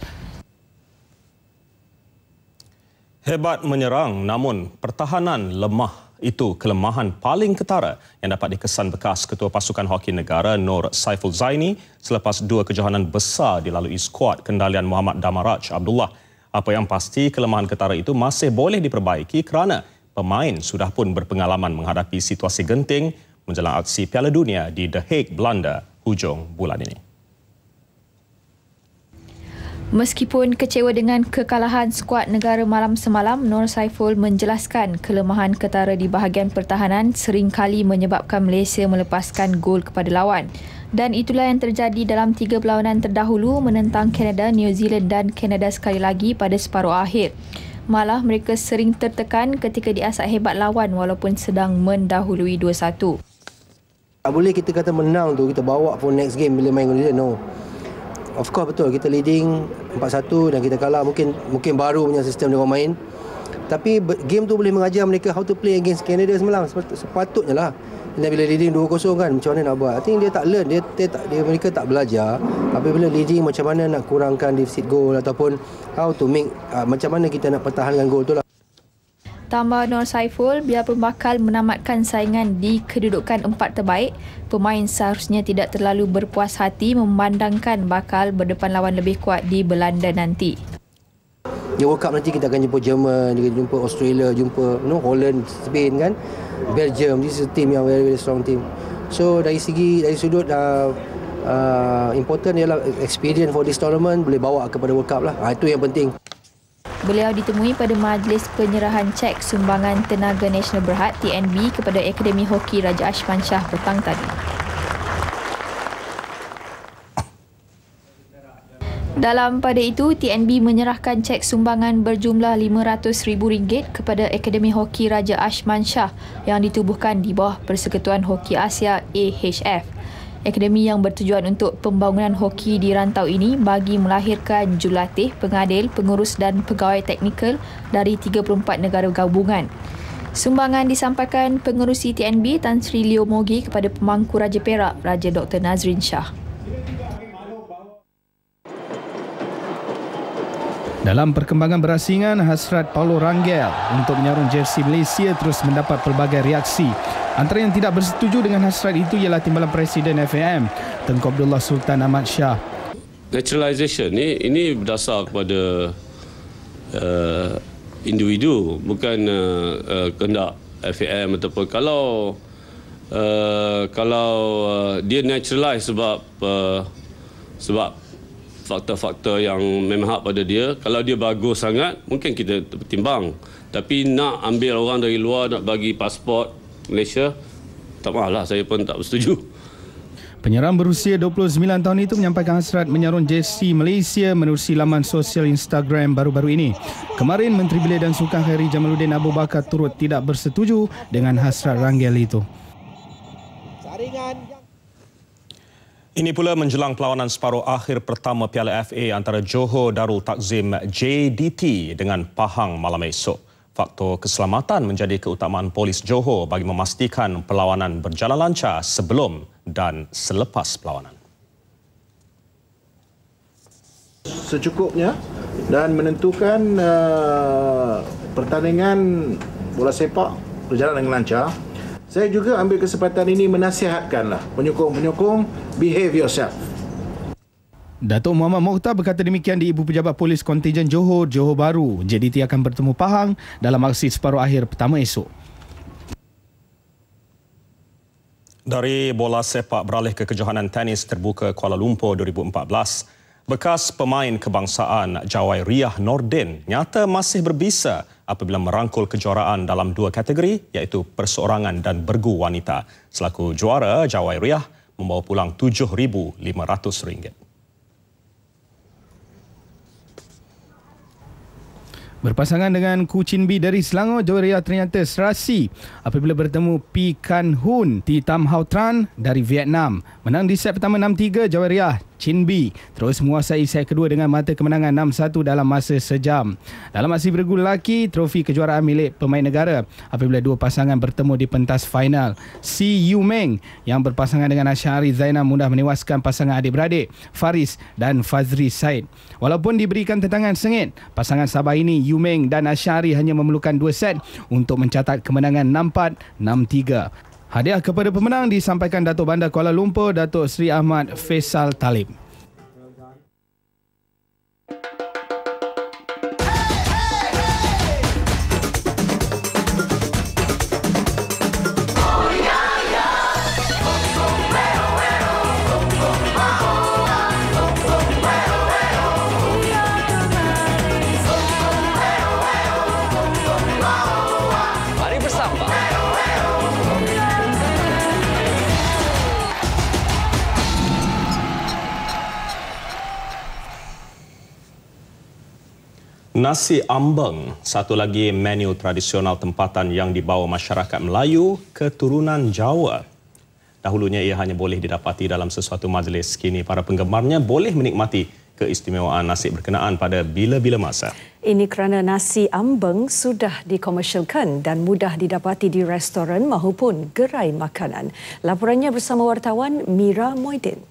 Hebat menyerang namun pertahanan lemah. Itu kelemahan paling ketara yang dapat dikesan bekas Ketua Pasukan Hoki Negara Nur Saiful Zaini selepas 2 kejohanan besar dilalui skuad kendalian Muhammad Damaraj Abdullah. Apa yang pasti, kelemahan ketara itu masih boleh diperbaiki kerana pemain sudah pun berpengalaman menghadapi situasi genting menjelang aksi Piala Dunia di The Hague, Belanda hujung bulan ini. Meskipun kecewa dengan kekalahan skuad negara malam semalam, Nur Saiful menjelaskan kelemahan ketara di bahagian pertahanan seringkali menyebabkan Malaysia melepaskan gol kepada lawan. Dan itulah yang terjadi dalam 3 perlawanan terdahulu menentang Kanada, New Zealand dan Kanada sekali lagi pada separuh akhir. Malah mereka sering tertekan ketika diasat hebat lawan walaupun sedang mendahului 2-1. Tak boleh kita kata menang tu kita bawa for next game bila main New Zealand, no. Of course betul, kita leading 4-1 dan kita kalah, mungkin baru punya sistem dia orang main. Tapi game tu boleh mengajar mereka how to play against Canada semalam. Sepatutnya lah. Dan bila leading 2-0 kan, macam mana nak buat? I think dia tak learn, mereka tak belajar. Apabila leading macam mana nak kurangkan deficit goal ataupun how to make, macam mana kita nak pertahankan gol tu lah. Tambah Nur Saiful, biarpun bakal menamatkan saingan di kedudukan 4 terbaik, pemain seharusnya tidak terlalu berpuas hati memandangkan bakal berdepan lawan lebih kuat di Belanda nanti. Di World Cup nanti kita akan jumpa Jerman, kita jumpa Australia, jumpa Holland, Spain kan, Belgium. This is a team yang very, very strong team. So dari sudut important ialah experience for this tournament, boleh bawa kepada World Cup lah. Itu yang penting. Beliau ditemui pada majlis penyerahan cek sumbangan Tenaga Nasional Berhad TNB kepada Akademi Hoki Raja Ashman Shah petang tadi. Dalam pada itu, TNB menyerahkan cek sumbangan berjumlah RM500,000 kepada Akademi Hoki Raja Ashman Shah yang ditubuhkan di bawah Persekutuan Hoki Asia AHF. Akademi yang bertujuan untuk pembangunan hoki di rantau ini bagi melahirkan jurulatih, pengadil, pengurus dan pegawai teknikal dari 34 negara gabungan. Sumbangan disampaikan pengerusi TNB Tan Sri Leo Mogi kepada pemangku Raja Perak, Raja Dr. Nazrin Shah. Dalam perkembangan berasingan, hasrat Paulo Rangel untuk menyarung jersey Malaysia terus mendapat pelbagai reaksi. Antara yang tidak bersetuju dengan hasrat itu ialah Timbalan Presiden FAM, Tengku Abdullah Sultan Ahmad Shah. Naturalisation ini berdasar kepada individu, bukan kehendak FAM ataupun kalau dia naturalize sebab faktor-faktor yang memihak pada dia. Kalau dia bagus sangat, mungkin kita pertimbang. Tapi nak ambil orang dari luar, nak bagi pasport Malaysia, tak masalah, saya pun tak bersetuju. Penyerang berusia 29 tahun itu menyampaikan hasrat menyarung jersey Malaysia menerusi laman sosial Instagram baru-baru ini. Kemarin, Menteri Belia dan Sukan Khairi Jamaluddin Abu Bakar turut tidak bersetuju dengan hasrat Rangel itu. Ini pula menjelang perlawanan separuh akhir pertama Piala FA antara Johor Darul Takzim JDT dengan Pahang malam esok. Faktor keselamatan menjadi keutamaan polis Johor bagi memastikan perlawanan berjalan lancar sebelum dan selepas perlawanan. Secukupnya dan menentukan pertandingan bola sepak berjalan dengan lancar. Saya juga ambil kesempatan ini menasihatkanlah penyokong-penyokong, behave yourself. Datuk Muhammad Mokhtar berkata demikian di Ibu Pejabat Polis Kontijen Johor, Johor Bahru. JDT akan bertemu Pahang dalam aksi separuh akhir pertama esok. Dari bola sepak beralih ke kejohanan tenis terbuka Kuala Lumpur 2014. Bekas pemain kebangsaan Jawai Riyah Nordin nyata masih berbisa apabila merangkul kejuaraan dalam dua kategori iaitu perseorangan dan bergu wanita. Selaku juara, Jawai Riyah membawa pulang RM7,500. Berpasangan dengan Ku Chin Bee dari Selangor, Jawai Riyah ternyata serasi apabila bertemu Pi Kan Hun Ti Tam Hau Tran dari Vietnam. Menang di set pertama 6-3, Jawai Riyah Chin Bee terus menguasai set kedua dengan mata kemenangan 6-1 dalam masa sejam. Dalam aksi bergu lelaki, trofi kejuaraan milik pemain negara apabila dua pasangan bertemu di pentas final. Si Yu Meng yang berpasangan dengan Asyari Zainal mudah menewaskan pasangan adik-beradik Faris dan Fazri Said. Walaupun diberikan tentangan sengit, pasangan Sabah ini Yu Meng dan Asyari hanya memerlukan 2 set untuk mencatat kemenangan 6-4, 6-3. Hadiah kepada pemenang disampaikan Datuk Bandar Kuala Lumpur, Datuk Seri Ahmad Faisal Talib. Nasi ambeng, satu lagi menu tradisional tempatan yang dibawa masyarakat Melayu keturunan Jawa. Dahulunya ia hanya boleh didapati dalam sesuatu majlis. Kini para penggemarnya boleh menikmati keistimewaan nasi berkenaan pada bila-bila masa. Ini kerana nasi ambeng sudah dikomersialkan dan mudah didapati di restoran maupun gerai makanan. Laporannya bersama wartawan Mira Moidin.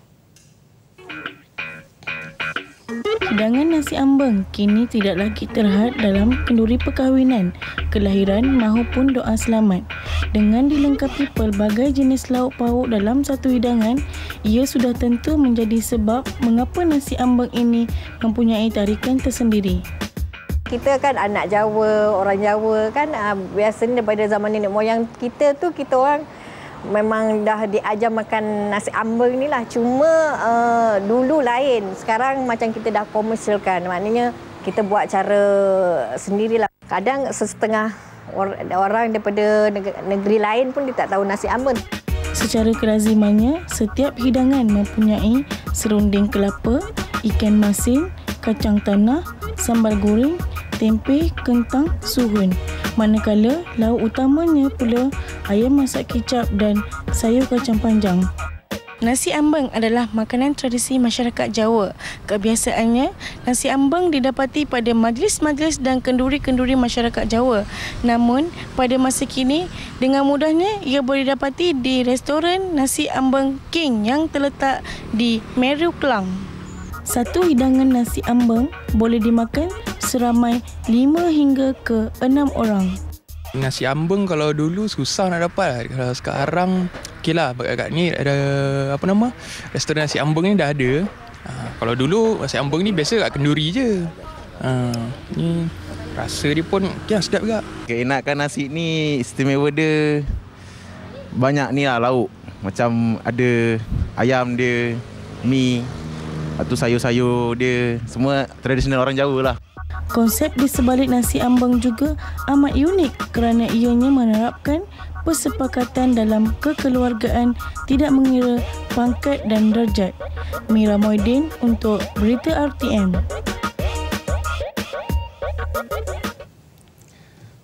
Hidangan nasi ambeng kini tidak lagi terhad dalam kenduri perkahwinan, kelahiran maupun doa selamat. Dengan dilengkapi pelbagai jenis lauk pauk dalam satu hidangan, ia sudah tentu menjadi sebab mengapa nasi ambeng ini mempunyai tarikan tersendiri. Kita kan anak Jawa, orang Jawa kan biasanya daripada zaman nenek moyang kita tu kita orang memang dah diajar makan nasi ambeng ni lah. Cuma dulu lain. Sekarang macam kita dah komersialkan. Maknanya kita buat cara sendirilah. Kadang setengah orang daripada negeri lain pun dia tak tahu nasi ambeng. Secara kelazimannya, setiap hidangan mempunyai serunding kelapa, ikan masin, kacang tanah, sambal goreng, tempe, kentang, suhun. Manakala lauk utamanya pula ayam masak kicap dan sayur kacang panjang. Nasi ambeng adalah makanan tradisi masyarakat Jawa. Kebiasaannya, nasi ambeng didapati pada majlis-majlis dan kenduri-kenduri masyarakat Jawa. Namun, pada masa kini, dengan mudahnya ia boleh didapati di restoran Nasi Ambeng King yang terletak di Meru Klang. Satu hidangan nasi ambeng boleh dimakan seramai 5 hingga ke 6 orang. Nasi ambeng kalau dulu susah nak dapat. Kalau sekarang okeylah, kat ni ada restoran nasi ambeng ni dah ada. Kalau dulu nasi ambeng ni biasa kat kenduri je. Ni rasa dia pun sedap juga. Keenakan nasi ni istimewa dia banyak ni lah lauk. Macam ada ayam dia, mi, atau sayur-sayur dia, semua tradisional orang Jawa lah. Konsep di sebalik nasi ambeng juga amat unik kerana ianya menerapkan persepakatan dalam kekeluargaan tidak mengira pangkat dan darjat. Mira Moidin untuk Berita RTM.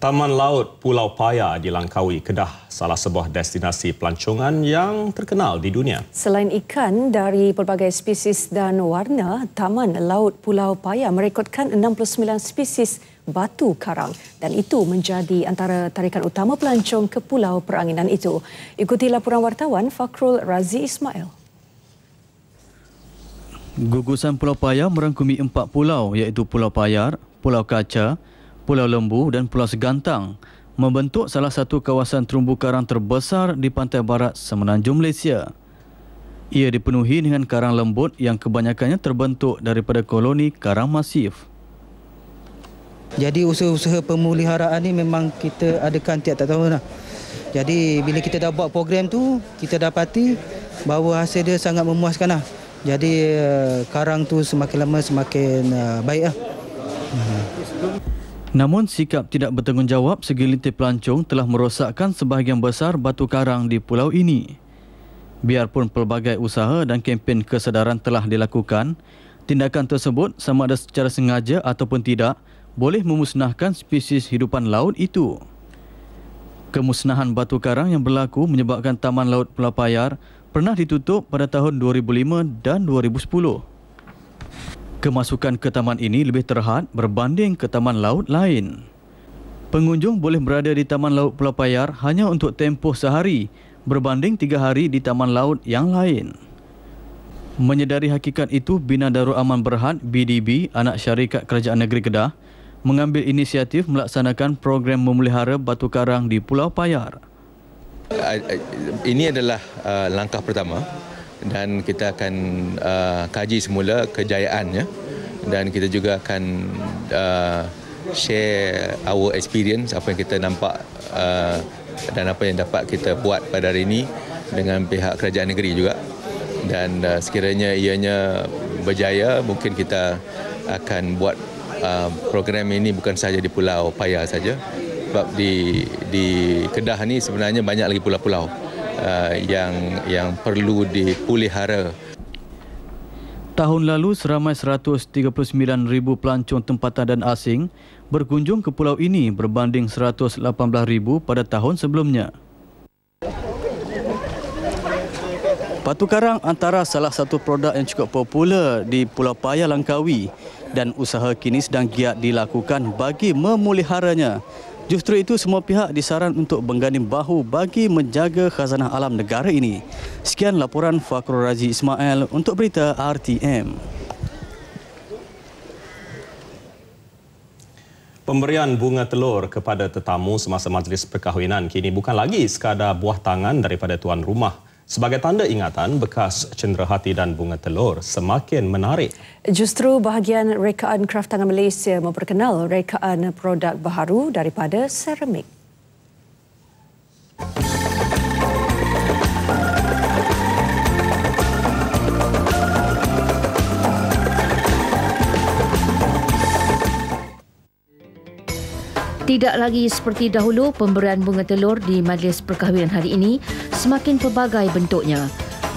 Taman Laut Pulau Paya di Langkawi, Kedah, salah sebuah destinasi pelancongan yang terkenal di dunia. Selain ikan dari pelbagai spesies dan warna, Taman Laut Pulau Paya merekodkan 69 spesies batu karang dan itu menjadi antara tarikan utama pelancong ke Pulau Peranginan itu. Ikuti laporan wartawan Fakhrul Razi Ismail. Gugusan Pulau Paya merangkumi 4 pulau iaitu Pulau Payar, Pulau Kaca, Pulau Lembu dan Pulau Segantang, membentuk salah satu kawasan terumbu karang terbesar di pantai barat Semenanjung Malaysia. Ia dipenuhi dengan karang lembut yang kebanyakannya terbentuk daripada koloni karang masif. Jadi usaha-usaha pemuliharaan ni memang kita adakan tiap-tiap tahun lah. Jadi bila kita dah buat program tu, kita dapati bahawa hasil dia sangat memuaskan lah. Jadi karang tu semakin lama semakin baik lah. Namun sikap tidak bertanggungjawab segelintir pelancong telah merosakkan sebahagian besar batu karang di pulau ini. Biarpun pelbagai usaha dan kempen kesedaran telah dilakukan, tindakan tersebut sama ada secara sengaja ataupun tidak boleh memusnahkan spesies hidupan laut itu. Kemusnahan batu karang yang berlaku menyebabkan Taman Laut Pulau Payar pernah ditutup pada tahun 2005 dan 2010. Kemasukan ke taman ini lebih terhad berbanding ke taman laut lain. Pengunjung boleh berada di Taman Laut Pulau Payar hanya untuk tempoh sehari berbanding 3 hari di taman laut yang lain. Menyedari hakikat itu, Bina Darul Aman Berhad BDB, anak syarikat Kerajaan Negeri Kedah, mengambil inisiatif melaksanakan program memelihara batu karang di Pulau Payar. Ini adalah langkah pertama dan kita akan kaji semula kejayaannya dan kita juga akan share our experience, apa yang kita nampak dan apa yang dapat kita buat pada hari ini dengan pihak kerajaan negeri juga. Dan sekiranya ianya berjaya, mungkin kita akan buat program ini bukan sahaja di Pulau Payar saja, sebab di Kedah ni sebenarnya banyak lagi pulau-pulau yang perlu dipulihara. Tahun lalu seramai 139,000 pelancong tempatan dan asing berkunjung ke pulau ini berbanding 118,000 pada tahun sebelumnya. Batu karang antara salah satu produk yang cukup popular di Pulau Paya Langkawi dan usaha kini sedang giat dilakukan bagi memeliharanya. Justru itu, semua pihak disaran untuk mengganding bahu bagi menjaga khazanah alam negara ini. Sekian laporan Fakhrul Razi Ismail untuk Berita RTM. Pemberian bunga telur kepada tetamu semasa majlis perkahwinan kini bukan lagi sekadar buah tangan daripada tuan rumah. Sebagai tanda ingatan, bekas cenderahati dan bunga telur semakin menarik. Justru bahagian rekaan kraf tangan Malaysia memperkenal rekaan produk baharu daripada seramik. Tidak lagi seperti dahulu, pemberian bunga telur di majlis perkahwinan hari ini semakin pelbagai bentuknya.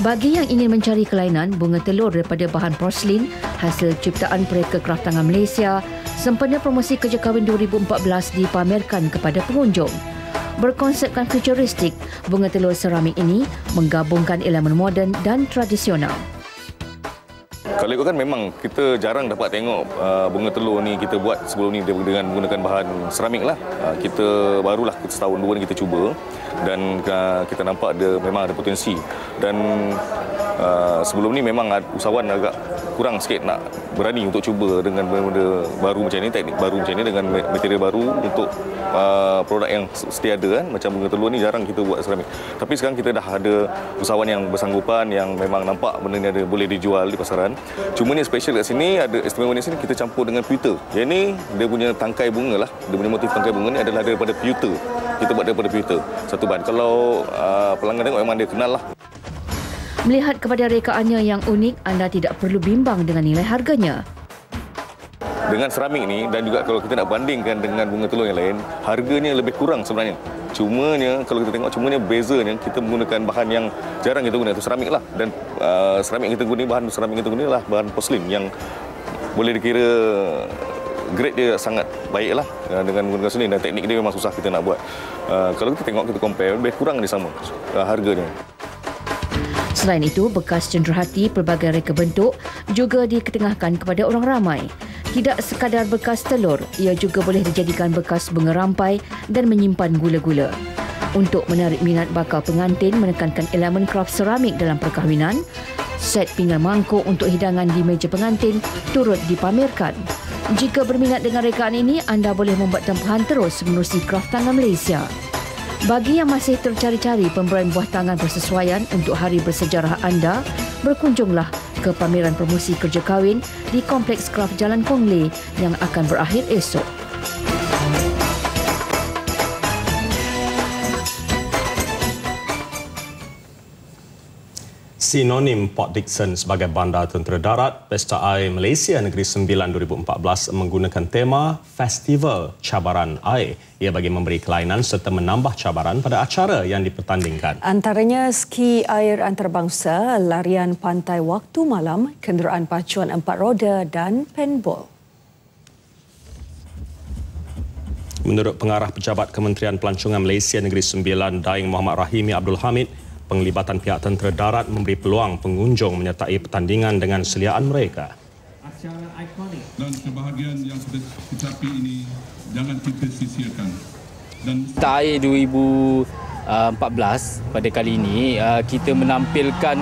Bagi yang ingin mencari kelainan, bunga telur daripada bahan porselin, hasil ciptaan Pereka Kraf Tangan Malaysia, sempena promosi kerja kahwin 2014 dipamerkan kepada pengunjung. berkonsepkan futuristik. Bunga telur seramik ini menggabungkan elemen moden dan tradisional. Kalau ikutkan memang kita jarang dapat tengok bunga telur ni kita buat sebelum ni dengan menggunakan bahan seramik lah. Kita barulah setahun dua ni kita cuba dan kita nampak memang ada potensi. Dan sebelum ni memang usahawan agak kurang sikit nak berani untuk cuba dengan benda baru macam ni, teknik baru macam ni dengan material baru untuk produk yang sedia ada kan. Macam bunga telur ni jarang kita buat seramik. Tapi sekarang kita dah ada usahawan yang bersanggupan yang memang nampak benda ni boleh dijual di pasaran. Cuma ni special kat sini, ada istimewa di sini kita campur dengan pewter. Yang ni dia punya tangkai bunga lah. Dia punya motif tangkai bunga ni adalah daripada pewter. Kita buat daripada pewter. Satu bahan. Kalau pelanggan tengok memang dia kenal lah. Melihat kepada rekaannya yang unik, anda tidak perlu bimbang dengan nilai harganya. Dengan seramik ni dan juga kalau kita nak bandingkan dengan bunga telur yang lain, harganya lebih kurang sebenarnya. Cumanya kalau kita tengok bezanya kita menggunakan bahan yang jarang kita guna, itu seramik lah. Dan seramik kita guna, bahan seramik kita guna adalah bahan porselin yang boleh dikira grade dia sangat baik lah dengan menggunakan seni dan teknik dia memang susah kita nak buat. Kalau kita tengok, kita compare, lebih kurang dia sama harganya. Selain itu, bekas cenderahati pelbagai reka bentuk juga diketengahkan kepada orang ramai. Tidak sekadar bekas telur, ia juga boleh dijadikan bekas bunga rampai dan menyimpan gula-gula. Untuk menarik minat bakal pengantin menekankan elemen kraft seramik dalam perkahwinan, set pinggan mangkuk untuk hidangan di meja pengantin turut dipamerkan. Jika berminat dengan rekaan ini, anda boleh membuat tempahan terus menerusi kraft tangan Malaysia. Bagi yang masih tercari-cari pemberian buah tangan bersesuaian untuk hari bersejarah anda, berkunjunglah ke pameran promosi kerja kahwin di Kompleks Kraft Jalan Kong Le yang akan berakhir esok. Sinonim Port Dickson sebagai bandar tentera darat, Pesta Air Malaysia Negeri Sembilan 2014 menggunakan tema Festival Cabaran Air. Ia bagi memberi kelainan serta menambah cabaran pada acara yang dipertandingkan. Antaranya ski air antarabangsa, larian pantai waktu malam, kenderaan pacuan 4 roda dan paintball. Menurut pengarah Pejabat Kementerian Pelancongan Malaysia Negeri Sembilan, Daing Muhammad Rahimi Abdul Hamid, penglibatan pihak tentera darat memberi peluang pengunjung menyertai pertandingan dengan seliaan mereka. Acara ikonik dan kebahagiaan yang kita capai ini jangan kita sisirkan. Dan Pesta Air 2014 pada kali ini kita menampilkan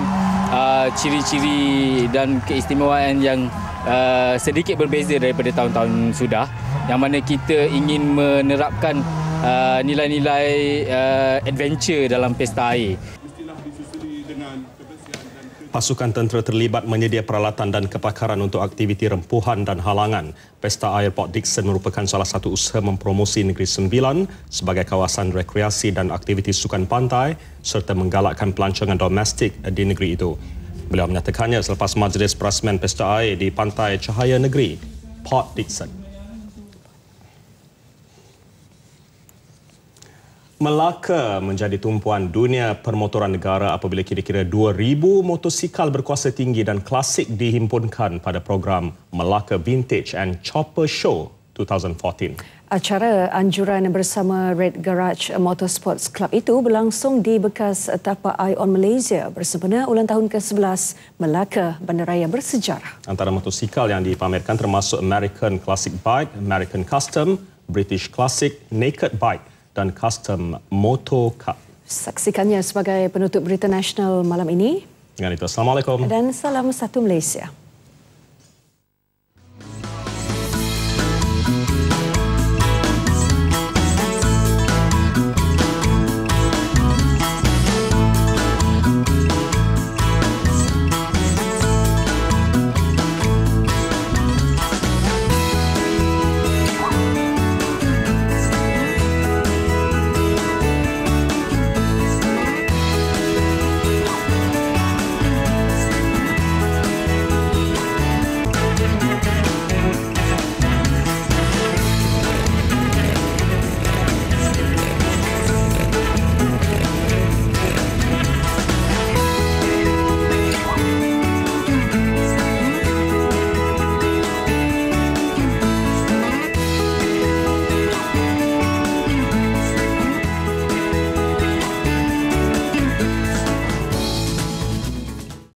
ciri-ciri dan keistimewaan yang sedikit berbeza daripada tahun-tahun sudah, yang mana kita ingin menerapkan nilai-nilai adventure dalam pesta air. Pasukan tentera terlibat menyedia peralatan dan kepakaran untuk aktiviti rempuhan dan halangan. Pesta Air Port Dickson merupakan salah satu usaha mempromosi Negeri Sembilan sebagai kawasan rekreasi dan aktiviti sukan pantai serta menggalakkan pelancongan domestik di negeri itu. Beliau menyatakannya selepas majlis perasmian Pesta Air di Pantai Cahaya Negeri, Port Dickson. Melaka menjadi tumpuan dunia permotoran negara apabila kira-kira 2,000 motosikal berkuasa tinggi dan klasik dihimpunkan pada program Melaka Vintage and Chopper Show 2014. Acara anjuran bersama Red Garage Motorsports Club itu berlangsung di bekas tapak Ion Malaysia bersempena ulang tahun ke-11 Melaka Bandaraya Bersejarah. Antara motosikal yang dipamerkan termasuk American Classic Bike, American Custom, British Classic, Naked Bike dan Custom Moto Cup. Saksikannya sebagai penutup berita nasional malam ini. Dengan itu, Assalamualaikum. Dan salam satu Malaysia.